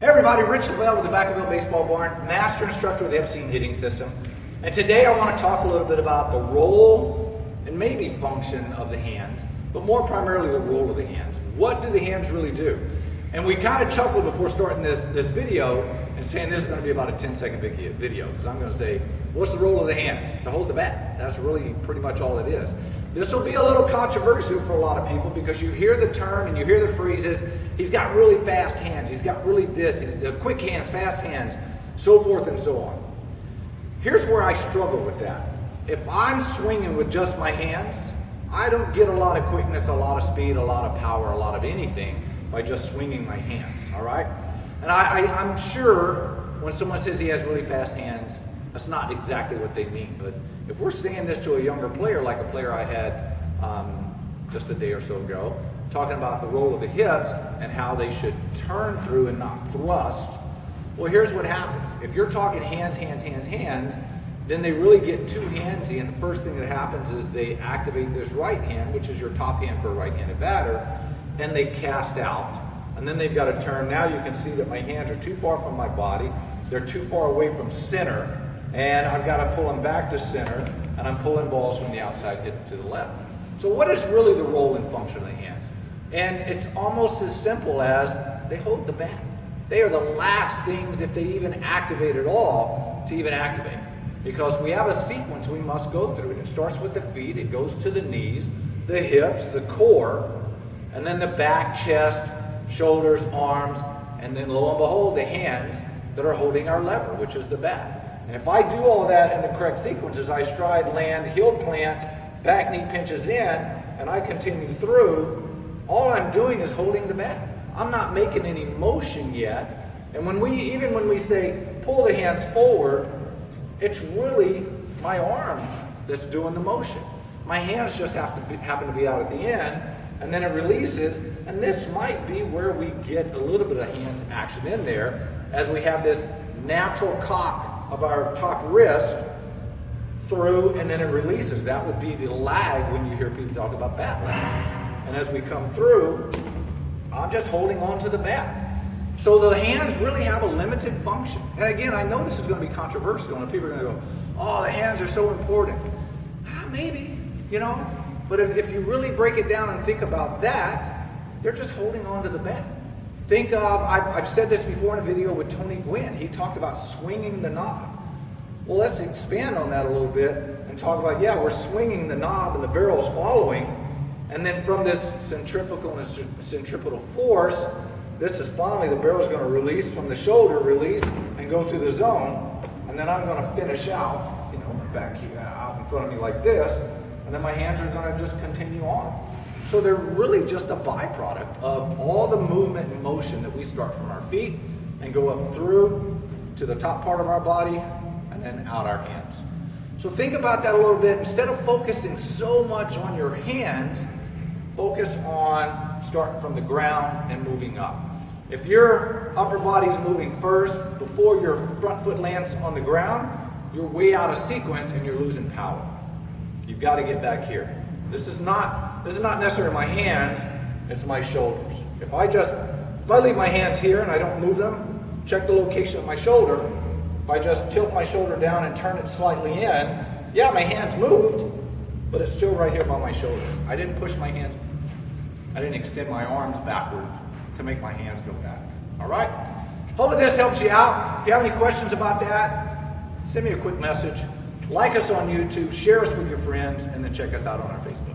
Hey everybody, Rich Lovell with the Vacaville Baseball Barn, Master Instructor with the Epstein Hitting System. And today I want to talk a little bit about the role and maybe function of the hands, but more primarily the role of the hands. What do the hands really do? And we kind of chuckled before starting this video and saying this is going to be about a 10-second video, because I'm going to say, what's the role of the hands? To hold the bat. That's really pretty much all it is. This will be a little controversial for a lot of people because you hear the term and you hear the phrases, he's got really fast hands, he's got really this, he's quick hands, fast hands, so forth and so on. Here's where I struggle with that. If I'm swinging with just my hands, I don't get a lot of quickness, a lot of speed, a lot of power, a lot of anything by just swinging my hands, all right? And I'm sure when someone says he has really fast hands, that's not exactly what they mean. But if we're saying this to a younger player, like a player I had just a day or so ago, talking about the role of the hips and how they should turn through and not thrust, well, here's what happens. If you're talking hands, then they really get too handsy, and the first thing that happens is they activate this right hand, which is your top hand for a right-handed batter, and they cast out. And then they've got to turn. Now you can see that my hands are too far from my body. They're too far away from center. And I've got to pull them back to center, and I'm pulling balls from the outside hit to the left. So what is really the role and function of the hands? And it's almost as simple as they hold the bat. They are the last things, if they even activate at all, to even activate. Because we have a sequence we must go through. It starts with the feet, it goes to the knees, the hips, the core, and then the back, chest, shoulders, arms, and then lo and behold, the hands that are holding our lever, which is the bat. And if I do all of that in the correct sequences, I stride, land, heel plants, back knee pinches in, and I continue through, all I'm doing is holding the bat. I'm not making any motion yet. And even when we say pull the hands forward, it's really my arm that's doing the motion. My hands just happen to be out at the end, and then it releases, and this might be where we get a little bit of hands action in there as we have this natural cock of our top wrist through, and then it releases. That would be the lag when you hear people talk about bat lag. And as we come through, I'm just holding on to the bat. So the hands really have a limited function. And again, I know this is going to be controversial, and people are going to go, oh, the hands are so important. Maybe, but if you really break it down and think about that, they're just holding on to the bat. Think of, I've said this before in a video with Tony Gwynn. He talked about swinging the knob. Well, let's expand on that a little bit and talk about, we're swinging the knob and the barrel's following, and then from this centrifugal and centripetal force, this is finally, the barrel's going to release from the shoulder, release, and go through the zone, and then I'm going to finish out, back here, out in front of me like this, and then my hands are going to just continue on. So they're really just a byproduct of all the movement and motion that we start from our feet and go up through to the top part of our body and then out our hands. So think about that a little bit. Instead of focusing so much on your hands, focus on starting from the ground and moving up. If your upper body's moving first before your front foot lands on the ground, you're way out of sequence and you're losing power. You've got to get back here. This is not necessarily my hands, it's my shoulders. If I leave my hands here and I don't move them, check the location of my shoulder. If I just tilt my shoulder down and turn it slightly in, my hands moved, but it's still right here by my shoulder. I didn't push my hands, I didn't extend my arms backward to make my hands go back. All right? Hope this helps you out. If you have any questions about that, send me a quick message. Like us on YouTube, share us with your friends, and then check us out on our Facebook.